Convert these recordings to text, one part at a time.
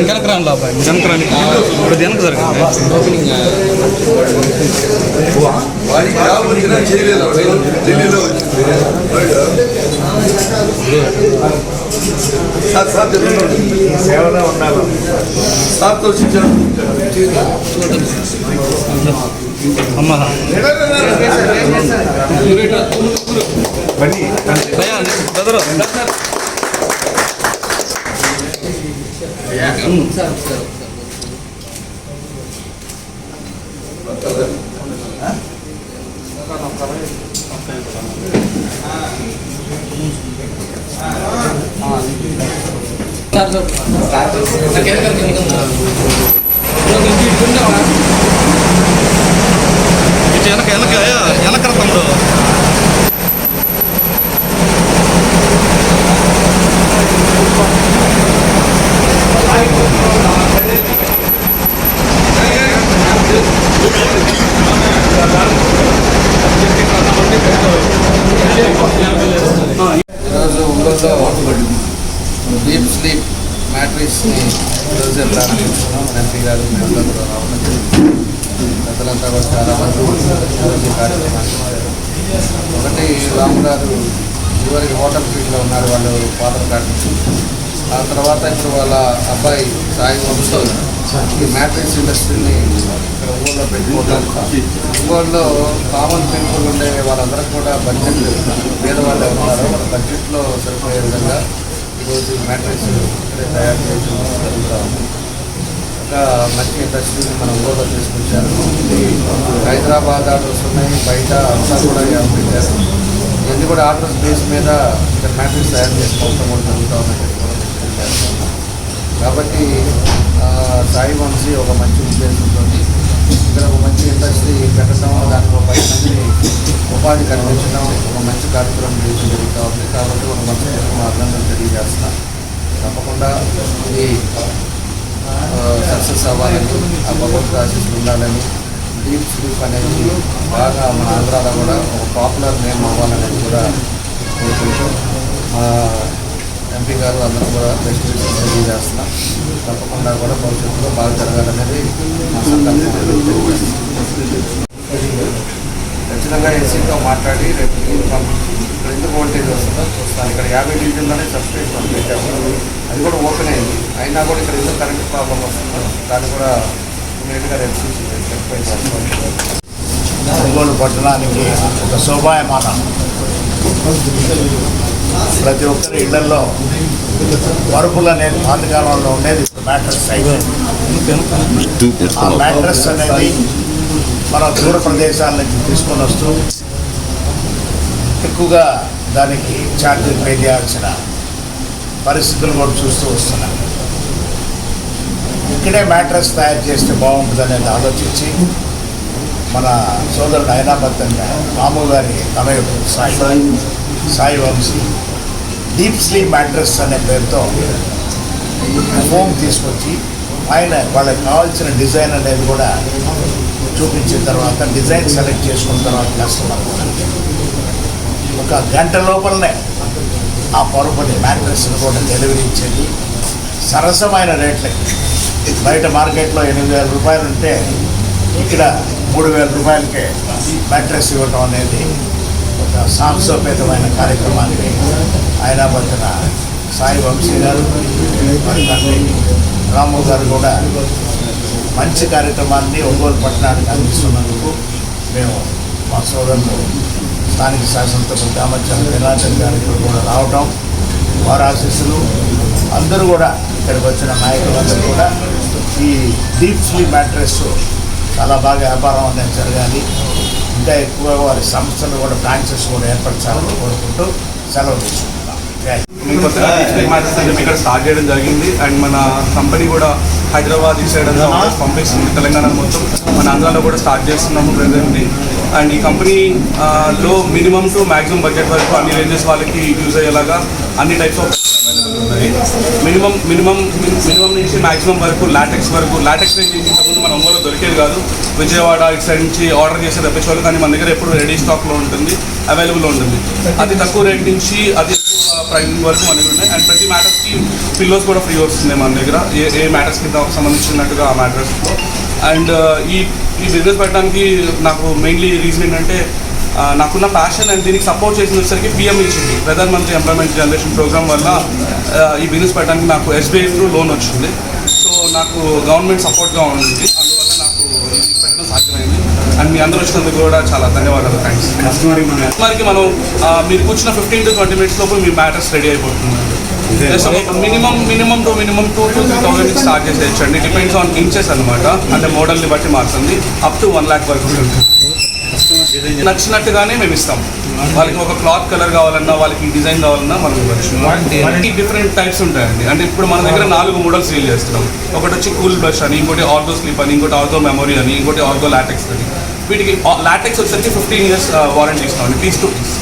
వెనక రాను అబ్బాయి వెనక రాని ఇప్పుడు వెనక జరగదు సేవలో ఉండాలి అమ్మా బ్రదరు వెనక తమ్ముడు ఈరోజు ఊళ్ళో డీప్ స్లీప్ మ్యాట్రిక్స్ని ఈరోజు ప్రారంభించుకున్నాం. మన ఎంపీ గారు మేమంతా కూడా రావడం పెద్దలంతా కూడా చాలామంది ఈరోజు కార్యక్రమాన్ని ఒకటి రాము గారు ఇదివరకు హోటల్ ఫీల్డ్లో ఉన్నారు, వాళ్ళు ఫాదర్ కార్మికులు. ఆ తర్వాత ఇప్పుడు వాళ్ళ అబ్బాయి సాయి వంశీ ఈ మ్యాట్రిక్స్ ఇండస్ట్రీని ఇక్కడ ఊళ్ళో పెట్టుకోవడానికి ఊళ్ళో కామన్ పీపుల్ ఉండే వాళ్ళందరూ కూడా బడ్జెట్ పేదవాళ్ళు ఉన్నారు, వాళ్ళ బడ్జెట్లో సరిపోయే విధంగా ఈరోజు మ్యాట్రిక్స్ ఇక్కడే తయారు చేయడం జరుగుతూ ఉంది. ఒక మంచి ఇండస్ట్రీని మనం ఊళ్ళో తీసుకొచ్చారు. హైదరాబాద్ ఆర్డర్స్ ఉన్నాయి, బయట అంతా కూడా పెట్టారు. ఇవన్నీ కూడా ఆర్డర్స్ బేస్ మీద ఇక్కడ మ్యాట్రిక్స్ తయారు చేసుకోవడం కూడా జరుగుతూ ఉన్నాయి. కాబట్టి సాయి వంశీ ఒక మంచి ఉద్దేశంతో ఇక్కడ ఒక మంచి ఇండస్ట్రీ పెట్టడం, దానికి ఒక 10 మందిని ఉపాధి కల్పించడం, ఒక మంచి కార్యక్రమం చేయడం జరుగుతూ ఉంది. కాబట్టి ఒక మంచి అర్థంగా తెలియజేస్తున్నాం. తప్పకుండా ఇది సక్సెస్ అవ్వాలని, ఆ భగవంతుడి ఆశీస్సులు ఉండాలని, డీప్ స్లీప్ అనేది బాగా మన ఆంధ్రాలో కూడా ఒక పాపులర్ నేమ్ అవ్వాలనేది కూడా కోరుకుంటూ మా ఎంపీ గారు అందరూ కూడా బెస్ట్ విషయం తెలియజేస్తున్నాం. తప్పకుండా కూడా భవిష్యత్తులో బాగా జరగాలనేది మా సంకల్పం. ఖచ్చితంగా ఏసీతో మాట్లాడి రేపు ఇక్కడ ఎందుకు వోల్టేజ్ వస్తుందో చూస్తాను. ఇక్కడ 50 డివిజన్లోనే సబ్స్టేషన్ పెట్టాము, అది కూడా ఓపెన్ అయింది. అయినా కూడా ఇక్కడ ఎందుకు కరెంట్ ప్రాబ్లం వస్తుందో దాన్ని కూడా ఇమీడియట్గా రేపు ఎక్స్ప్లెయిన్ చేస్తాం. ఒంగోలు పట్టణానికి ఒక శోభాయమానం. ప్రతి ఒక్కరి ఇళ్లలో వరుపులు అనేది పాతకాలంలో ఉండేది, మ్యాట్రెస్ అయిపోయింది. ఆ మ్యాట్రెస్ అనేది మన దూర ప్రదేశాల నుంచి తీసుకొని వస్తూ ఎక్కువగా దానికి ఛార్జీలు పే చేయాల్సిన పరిస్థితులు కూడా చూస్తూ వస్తున్నాం. ఇక్కడే మ్యాట్రెస్ తయారు చేస్తే బాగుంటుంది అనేది ఆలోచించి మన సోదరుడు హైదరాబాద్ రాము గారి తనయుడు Sai Vamsi deep sleep mattress అనే పేరుతో ఫోమ్ తీసుకొచ్చి ఆయన వాళ్ళకి కావాల్సిన డిజైన్ అనేది కూడా చూపించిన తర్వాత డిజైన్ సెలెక్ట్ చేసుకున్న తర్వాత కస్టమర్ ఒక గంట లోపలనే ఆ పరుపుని మ్యాట్రెస్ని కూడా డెలివరీ ఇచ్చేది సరసమైన రేట్లకి. బయట మార్కెట్లో 8,000 రూపాయలు ఉంటే ఇక్కడ 3,000 రూపాయలకే మ్యాట్రెస్ ఇవ్వటం అనేది ఒక సాంస్కృతికమైన కార్యక్రమానికి ఆయన పట్టిన సాయి వంశీ గారు మరి తండ్రి రాము గారు కూడా మంచి కార్యక్రమాన్ని ఒంగోలు పట్టణానికి అందిస్తున్నందుకు మేము మా సోదరులు స్థానిక శాసనసభ్యులు దామచర్ల వీరాజన్ గారికి కూడా రావటం, వారి ఆశీస్సులు, అందరూ కూడా ఇక్కడికి వచ్చిన నాయకులందరూ కూడా ఈ డీప్ స్లీప్ మ్యాట్రెస్ చాలా బాగా వ్యాపారం అనేది జరగాలి, ఇంకా ఎక్కువగా వారి సంస్థలు కూడా బ్రాంచెస్ కూడా ఏర్పరచాలని కోరుకుంటూ సెలవు తీసుకుంటున్నాం. ఇక్కడ స్టార్ట్ చేయడం జరిగింది. అండ్ మన కంపెనీ కూడా హైదరాబాద్ ఈ సైడ్ అంతా పంపిస్తుంది, తెలంగాణ మొత్తం మన ఆంధ్రాలో కూడా స్టార్ట్ చేస్తున్నాము ప్రెజెంట్లీ. అండ్ ఈ కంపెనీలో మినిమం టు మ్యాక్సిమం బడ్జెట్ వరకు అన్ని రేంజెస్ వాళ్ళకి యూజ్ అయ్యేలాగా అన్ని టైప్స్ ఆఫ్ ఉన్నాయి. మినిమం నుంచి మ్యాక్సిమం వరకు లాటెక్స్ రేంజ్ ఇంతకుముందు మన ఒంగోలు దొరికేది కాదు, విజయవాడ ఇటు సైడ్ నుంచి ఆర్డర్ చేసి తెప్పించేవాళ్ళు. కానీ మన దగ్గర ఎప్పుడు రెడీ స్టాక్లో ఉంటుంది, అవైలబుల్లో ఉంటుంది. అతి తక్కువ రేట్ నుంచి అతి ఎక్కువ ప్రైసింగ్ వరకు మన దగ్గర ఉన్నాయి. అండ్ ప్రతి మ్యాటర్స్కి పిల్లోస్ కూడా ఫ్రీ వస్తుంది మన దగ్గర, ఏ మ్యాటర్స్ కింద సంబంధించినట్టుగా ఆ మ్యాటర్స్లో. అండ్ ఈ బిజినెస్ పెట్టడానికి నాకు మెయిన్లీ రీజన్ ఏంటంటే నాకున్న ప్యాషన్ అండ్ దీనికి సపోర్ట్ చేసిన వచ్చేసరికి పిఎంఈజీ ప్రధానమంత్రి ఎంప్లాయ్మెంట్ జనరేషన్ ప్రోగ్రామ్ వల్ల ఈ బిజినెస్ పెట్టడానికి నాకు ఎస్బీఐ త్రూ లోన్ వచ్చింది. సో నాకు గవర్నమెంట్ సపోర్ట్గా ఉంది, అందువల్ల నాకు ఇది పెట్టడం సాధ్యమైంది. అండ్ మీ అందరూ వచ్చినందుకు కూడా చాలా ధన్యవాదాలు. థ్యాంక్స్. కస్టమర్కి మనం మీరు కూర్చున్న 15 to 20 minutes లోపు మీ మ్యాటర్స్ రెడీ అయిపోతుంది. మినిమం 2 to 3,000 స్టార్ట్ చేసేయచ్చు అండి. డిపెండ్స్ ఆన్ ఇంచెస్ అనమాట, అంటే మోడల్ని బట్టి మారుతుంది. అప్ టు 1 lakh వరకు ఉంటుంది. నచ్చినట్టుగానే మేము ఇస్తాం. వాళ్ళకి ఒక క్లాత్ కలర్ కావాలన్నా, వాళ్ళకి డిజైన్ కావాలన్నా మనం ఇవ్వచ్చు. డిఫరెంట్ టైప్స్ ఉంటాయండి. అంటే ఇప్పుడు మన దగ్గర 4 మోడల్స్ సేల్ చేస్తున్నాం. ఒకటి వచ్చి కూల్ బ్రష్ అని, ఇంకోటి ఆర్థో స్లీప్ అని, ఇంకోటి ఆర్థో మెమరీ అని, ఇంకోటి ఆర్థో లాటెక్స్ అని. వీటికి లాటెక్స్ వచ్చేసరికి 15 years వారంటీ ఇస్తామండి, piece to piece.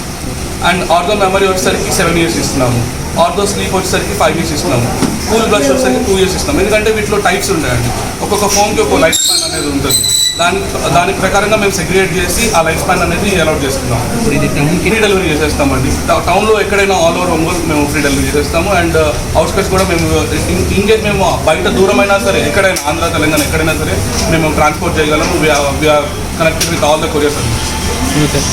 And ortho memory వచ్చేసరికి 7 years ఇస్తున్నాము. ఆర్థో స్లీప్ వచ్చేసరికి 5 years ఇస్తున్నాము. కూల్ బ్రష్ వచ్చేసరికి 2 years ఇస్తున్నాము. ఎందుకంటే వీటిలో టైప్స్ ఉంటాయండి. ఒక్కొక్క ఫోన్కి ఒక లైఫ్ స్పాన్ అనేది ఉంటుంది. దాని ప్రకారంగా మేము సెగ్రిగేట్ చేసి ఆ లైఫ్ స్పాన్ అనేది అలౌట్ చేస్తున్నాం. ఫ్రీ డెలివరీ చేసేస్తామండి. టౌన్లో ఎక్కడైనా ఆల్ ఓవర్ ఒంగోలు మేము ఫ్రీ డెలివరీ చేసేస్తాము. అండ్ అవుట్స్కట్స్ కూడా మేము ఇంకేస్ మేము బయట దూరమైనా సరే, ఎక్కడైనా ఆంధ్ర తెలంగాణ ఎక్కడైనా సరే మేము ట్రాన్స్పోర్ట్ చేయగలము. We're connected with all the courier services.